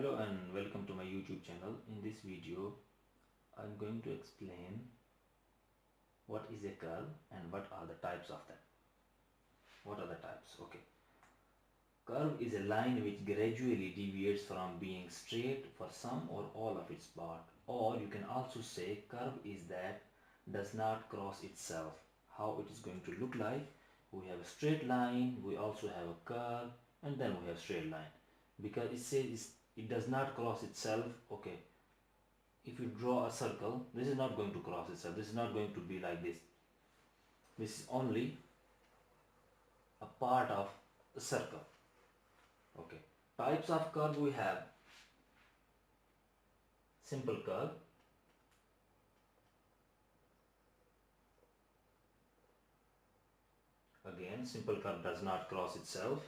Hello and welcome to my YouTube channel. In this video, I'm going to explain what is a curve and what are the types of them. What are the types? Okay. Curve is a line which gradually deviates from being straight for some or all of its part. Or you can also say curve is that does not cross itself. How it is going to look like? We have a straight line, we also have a curve, and then we have straight line. Because it says it does not cross itself. Okay, if you draw a circle, this is not going to cross itself. This is not going to be like this. This is only a part of a circle. Okay, types of curve we have simple curve, again simple curve does not cross itself.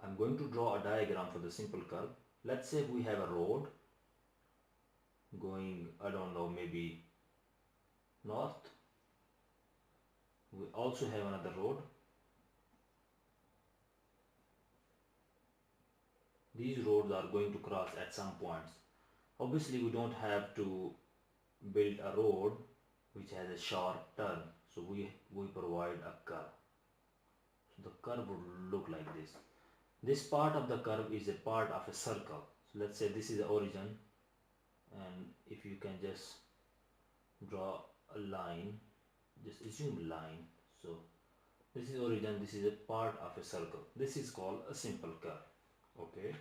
I'm going to draw a diagram for the simple curve. Let's say we have a road going, I don't know, maybe north. We also have another road. These roads are going to cross at some points. Obviously we don't have to build a road which has a sharp turn, so we provide a curve. So the curve would look like this. This part of the curve is a part of a circle. So let's say this is the origin, and if you can just draw a line, just assume line. So this is origin, this is a part of a circle. This is called a simple curve. Okay,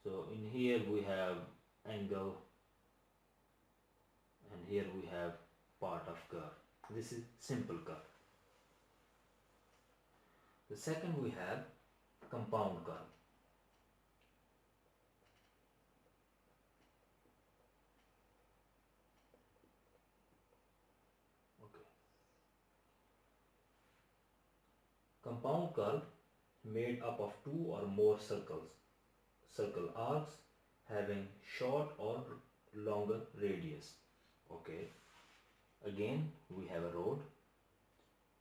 so in here we have angle, and here we have part of curve. This is simple curve. The second we have compound curve. Okay. Compound curve made up of two or more circle arcs having short or longer radius. Okay. Again, we have a road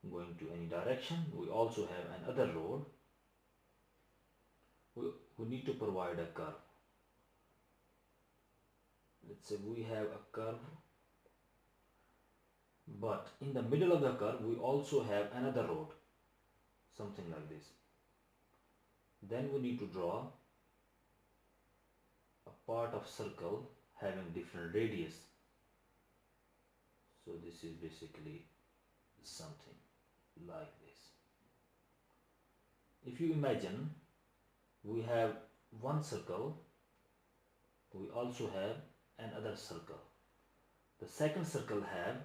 going to any direction. We also have another road. We need to provide a curve. Let's say we have a curve, but in the middle of the curve we also have another road, something like this. Then we need to draw a part of circle having different radius. So this is basically something like this. If you imagine, we have one circle, we also have another circle. The second circle have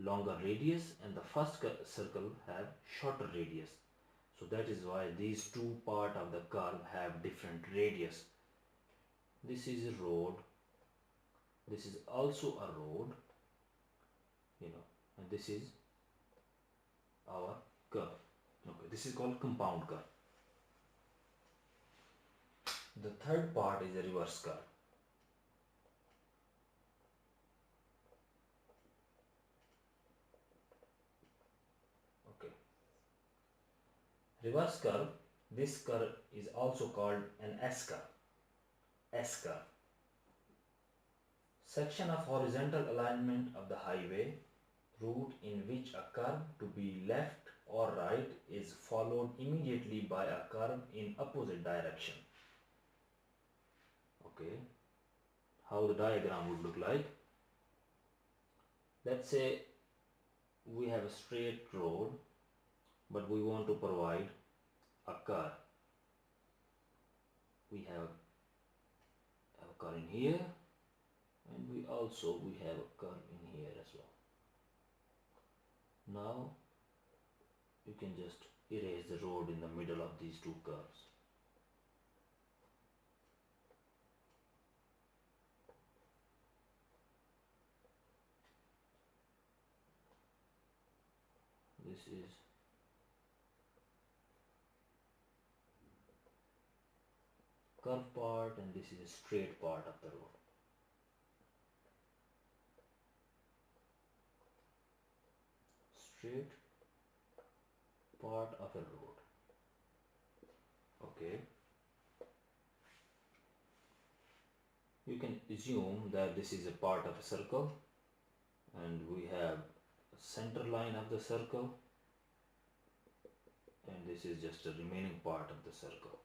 longer radius and the first circle have shorter radius. So that is why these two parts of the curve have different radius. This is a road, this is also a road, and this is our curve. Okay, this is called compound curve. The third part is a reverse curve. Okay. Reverse curve, this curve is also called an S curve. S curve. Section of horizontal alignment of the highway route in which a curve to be left or right is followed immediately by a curve in opposite direction. Okay, how the diagram would look like. Let's say we have a straight road, but we want to provide a curve. We have a curve in here, and we have a curve in here as well. Now you can just erase the road in the middle of these two curves. This is curve part and this is a straight part of the road. Straight part of a road. Okay. you can assume that this is a part of a circle, and we have a center line of the circle, and this is just a remaining part of the circle,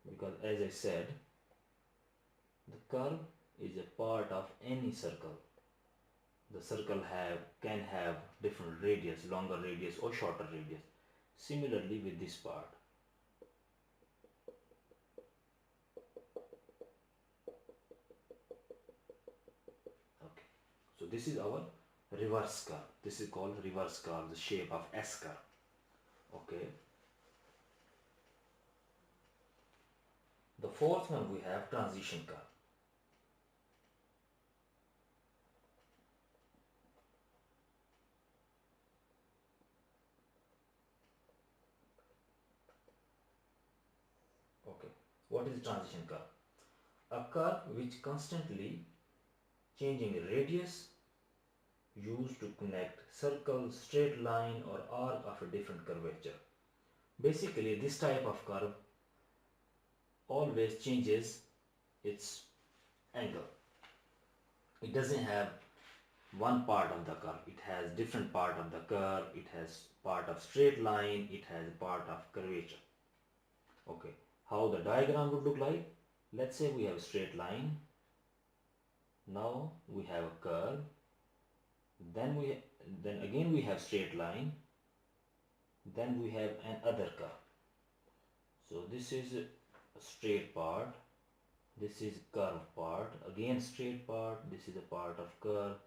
because as I said, the curve is a part of any circle. The circle can have different radius, longer radius or shorter radius. Similarly with this part. Okay, so this is our reverse curve. This is called reverse curve, the shape of S curve. Okay. The fourth one we have transition curve. Okay, what is transition curve? A curve which constantly changing radius, used to connect circle, straight line or arc of a different curvature. Basically this type of curve always changes its angle. It doesn't have one part of the curve, it has different part of the curve, it has part of straight line, it has part of curvature. Okay, how the diagram would look like? Let's say we have a straight line, now we have a curve, then again we have straight line, then we have another curve. So this is a straight part, this is curve part, again straight part, this is a part of curve,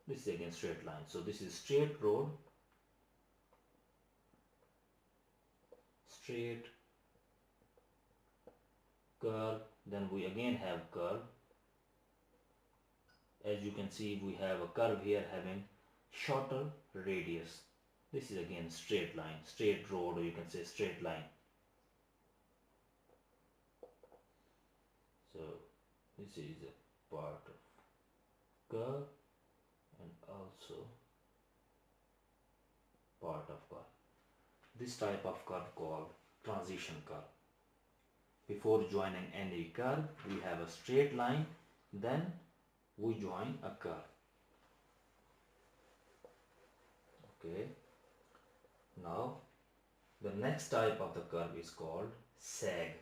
this is again straight line. So this is straight road, straight, curve, then we again have curve. As you can see, we have a curve here having shorter radius. This is again straight line, straight road, or you can say straight line. So this is a part of curve and also part of curve. This type of curve called transition curve. Before joining any curve, we have a straight line, then we join a curve. Okay. Now the next type of the curve is called sag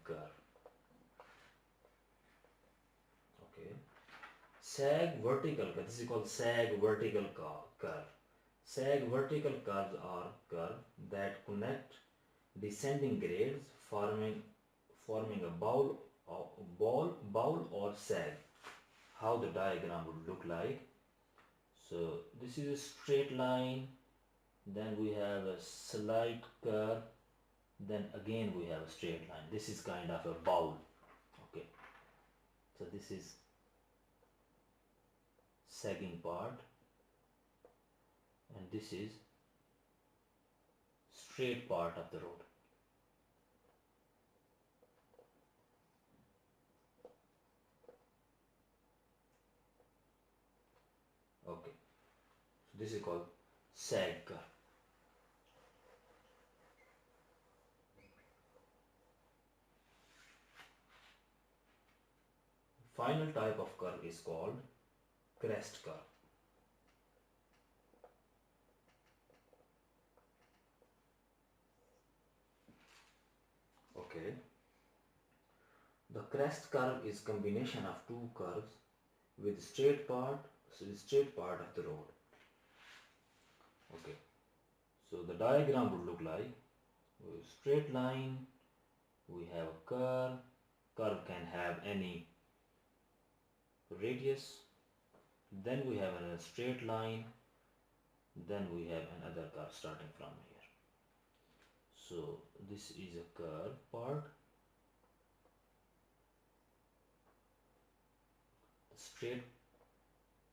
curve. Okay. Sag vertical curve. This is called sag vertical curve. Sag vertical curves are curves that connect descending grades, forming a bowl or sag. How the diagram would look like? So this is a straight line, then we have a slight curve, then again we have a straight line. This is kind of a bowl. Okay, so this is sagging part, and this is straight part of the road. Okay, so this is called sag curve. Final type of curve is called crest curve. Okay. The crest curve is combination of two curves with straight part of the road. Okay. So the diagram would look like with straight line, we have a curve. Curve can have any radius. Then we have a straight line. Then we have another curve starting from here. So this is a curve part. The straight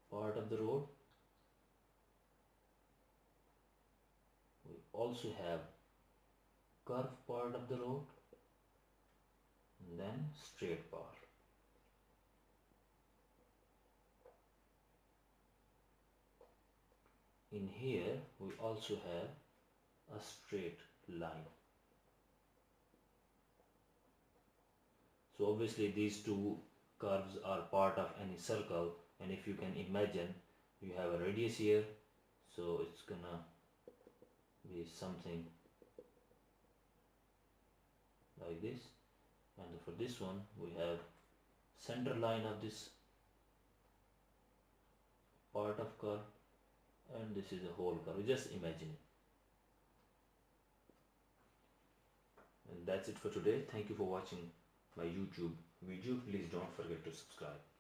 part of the road. We also have curve part of the road, and then straight part. In here we also have a straight line. So obviously these two curves are part of any circle, and if you can imagine, you have a radius here, so it's gonna be something like this, and for this one we have center line of this part of curve, and this is a whole curve. Just imagine it. And that's it for today. Thank you for watching my YouTube video. Please don't forget to subscribe.